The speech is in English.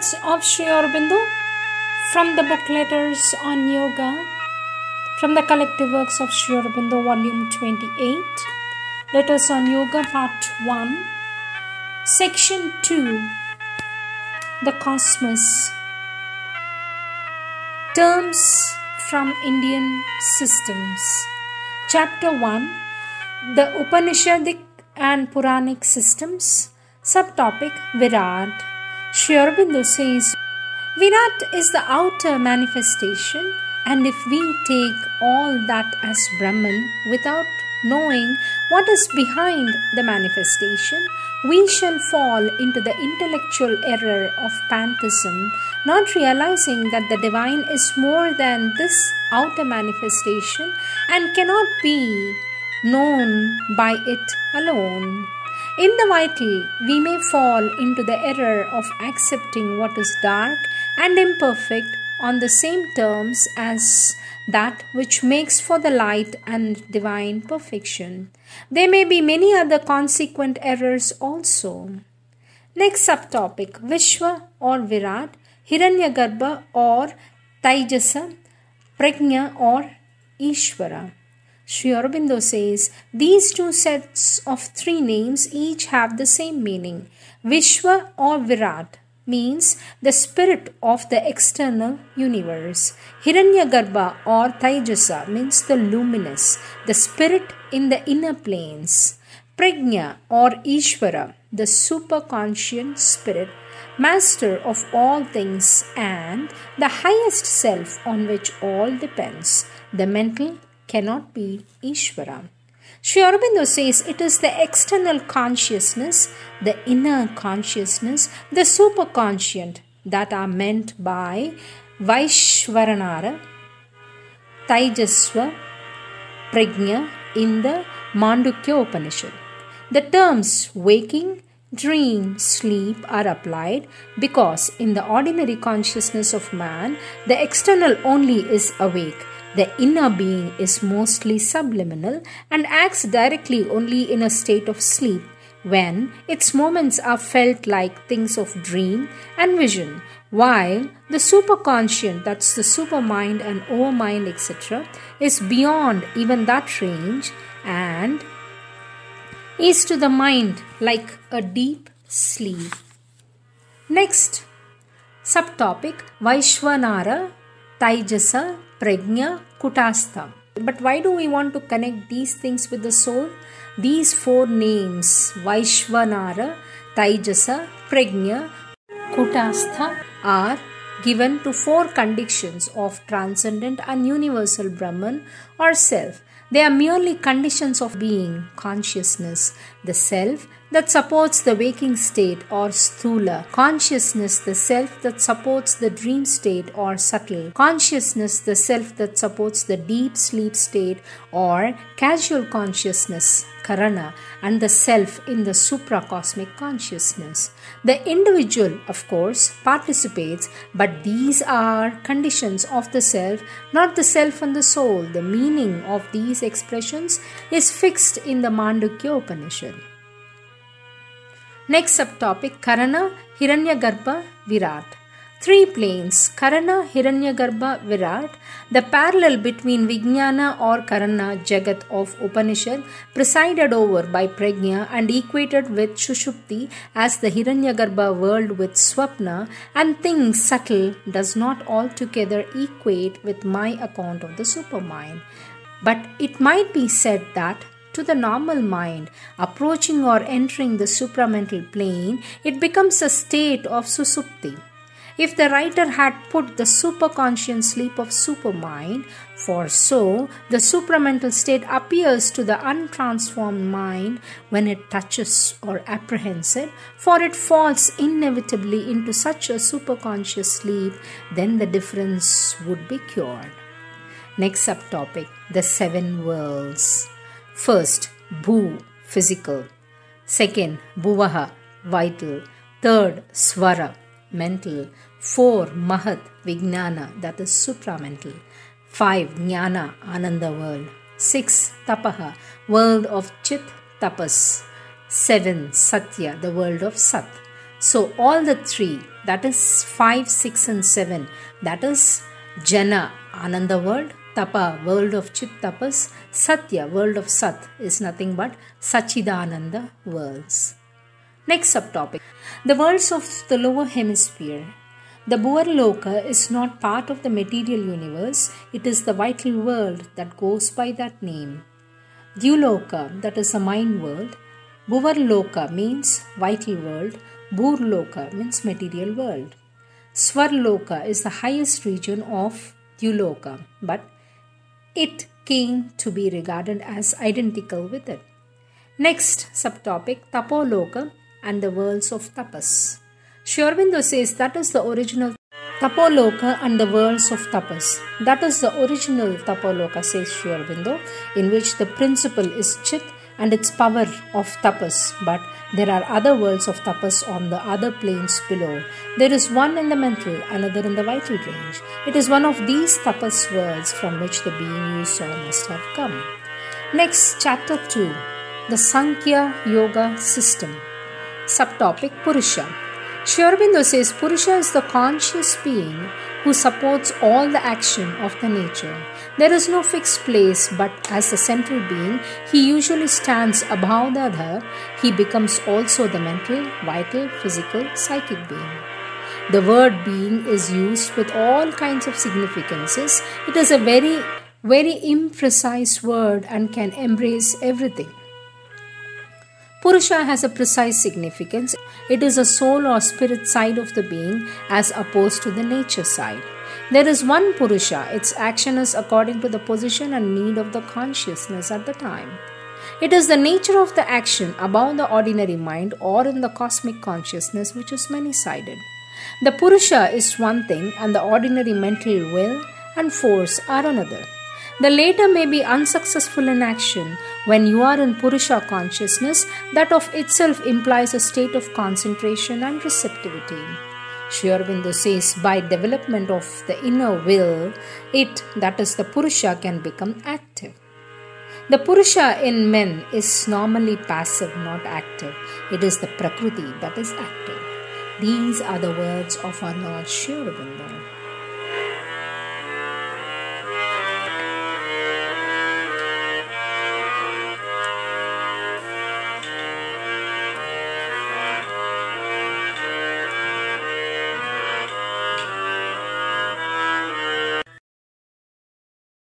Thoughts of Sri Aurobindo from the book Letters on Yoga from the collective works of Sri Aurobindo, volume 28, Letters on Yoga, part 1, section 2, The Cosmos. Terms from Indian systems. Chapter 1, The Upanishadic and Puranic systems. Subtopic, Virat. Sri Aurobindo says, Virat is the outer manifestation, and if we take all that as Brahman without knowing what is behind the manifestation, we shall fall into the intellectual error of pantheism, not realizing that the divine is more than this outer manifestation and cannot be known by it alone. In the vital, we may fall into the error of accepting what is dark and imperfect on the same terms as that which makes for the light and divine perfection. There may be many other consequent errors also. Next subtopic, Vishwa or Virat, Hiranyagarbha or Taijasa, Prajna or Ishvara. Sri Aurobindo says, these two sets of three names each have the same meaning. Vishwa or Virat means the spirit of the external universe. Hiranyagarbha or Taijasa means the luminous, the spirit in the inner planes. Prajna or Ishvara, the superconscious spirit, master of all things and the highest self on which all depends. The mental cannot be Ishvara. Sri Aurobindo says it is the external consciousness, the inner consciousness, the superconscient that are meant by Vaishvaranara, Taijasva, Prajna in the Mandukya Upanishad. The terms waking, dream, sleep are applied because in the ordinary consciousness of man, the external only is awake. The inner being is mostly subliminal and acts directly only in a state of sleep, when its moments are felt like things of dream and vision, while the superconscient, that's the supermind and overmind, etc., is beyond even that range and is to the mind like a deep sleep. Next subtopic, Vaishvanara, Taijasa, Prajna, Kutastha. But why do we want to connect these things with the soul? These four names, Vaishvanara, Taijasa, Prajna, Kutastha, are given to four conditions of transcendent and universal Brahman or self. They are merely conditions of being, consciousness, the self that supports the waking state or sthula, consciousness, the self that supports the dream state or subtle, consciousness, the self that supports the deep sleep state or casual consciousness, karana, and the self in the supracosmic consciousness. The individual, of course, participates, but these are conditions of the self, not the self and the soul. The meaning of these expressions is fixed in the Mandukya Upanishad. Next subtopic, Karana, Hiranyagarbha, Virat. Three planes, Karana, Hiranyagarbha, Virat, the parallel between Vijnana or Karana Jagat of Upanishad, presided over by Prajna and equated with Sushupti as the Hiranyagarbha world with Swapna, and things subtle does not altogether equate with my account of the supermind. But it might be said that to the normal mind, approaching or entering the supramental plane, it becomes a state of susupti. If the writer had put the superconscious sleep of supermind, for so the supramental state appears to the untransformed mind when it touches or apprehends it, for it falls inevitably into such a superconscious sleep, then the difference would be cured. Next subtopic, the seven worlds. First, Bhu, physical. Second, Bhuvaha, vital. Third, Swara, mental. 4, Mahat, Vijnana, that is supramental. 5, Jnana, Ananda world. 6, Tapaha, world of Chit, Tapas. 7, Satya, the world of Sat. So all the three, that is 5, 6 and 7. That is Jana, Ananda world, Tapa, world of Chit Tapas, Satya, world of Sat, is nothing but Sachidananda worlds. Next subtopic, the worlds of the lower hemisphere. The Bhuvarloka is not part of the material universe, it is the vital world that goes by that name. Dyuloka, that is the mind world. Bhuvarloka means vital world. Bhurloka means material world. Swarloka is the highest region of Dyuloka, but it came to be regarded as identical with it. Next subtopic, Tapoloka and the worlds of tapas. Sri Aurobindo says that is the original Tapoloka and the worlds of tapas. That is the original Tapoloka, says Sri Aurobindo, in which the principle is Chit and its power of tapas, but there are other worlds of tapas on the other planes below. There is one in the mental, another in the vital range. It is one of these tapas worlds from which the being you saw must have come. Next, chapter 2, the Sankhya Yoga system. Subtopic, Purusha. Sri Aurobindo says Purusha is the conscious being who supports all the action of the nature. There is no fixed place, but as the central being, he usually stands above the other. He becomes also the mental, vital, physical, psychic being. The word being is used with all kinds of significances. It is a very, very imprecise word and can embrace everything. Purusha has a precise significance. It is a soul or spirit side of the being as opposed to the nature side. There is one Purusha. Its action is according to the position and need of the consciousness at the time. It is the nature of the action above the ordinary mind or in the cosmic consciousness which is many-sided. The Purusha is one thing and the ordinary mental will and force are another. The latter may be unsuccessful in action. When you are in Purusha consciousness, that of itself implies a state of concentration and receptivity. Sri Aurobindo says by development of the inner will, it, that is the Purusha, can become active. The Purusha in men is normally passive, not active. It is the Prakriti that is active. These are the words of our Lord Sri Aurobindo.